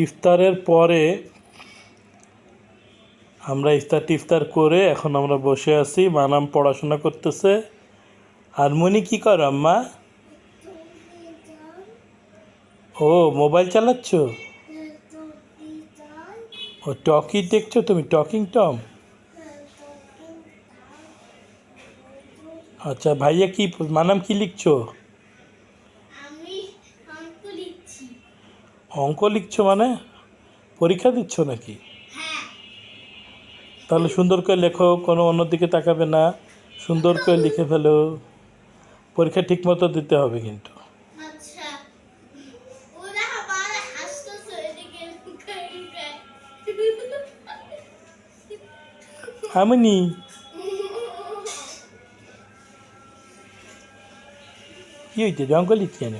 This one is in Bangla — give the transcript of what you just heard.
ইফতারের পরে আমরা ইফতার করে এখন আমরা বসে আছি। মানাম পড়াশোনা করতেছে। আর মনি কি করো আম্মা? ও মোবাইল চালাচ্ছ? ও টকি দেখছো তুমি? Talking Tom? আচ্ছা ভাইয়া কি মানাম কি লিখছো? অঙ্ক লিখছো মানে পরীক্ষা দিচ্ছ নাকি? তাহলে সুন্দর করে লেখো, কোনো অন্যদিকে তাকাবে না, সুন্দর করে লিখে ফেলো। পরীক্ষা ঠিক মতো দিতে হবে কিন্তু। আমিনি কি হয়েছে? জঙ্গলি কেন?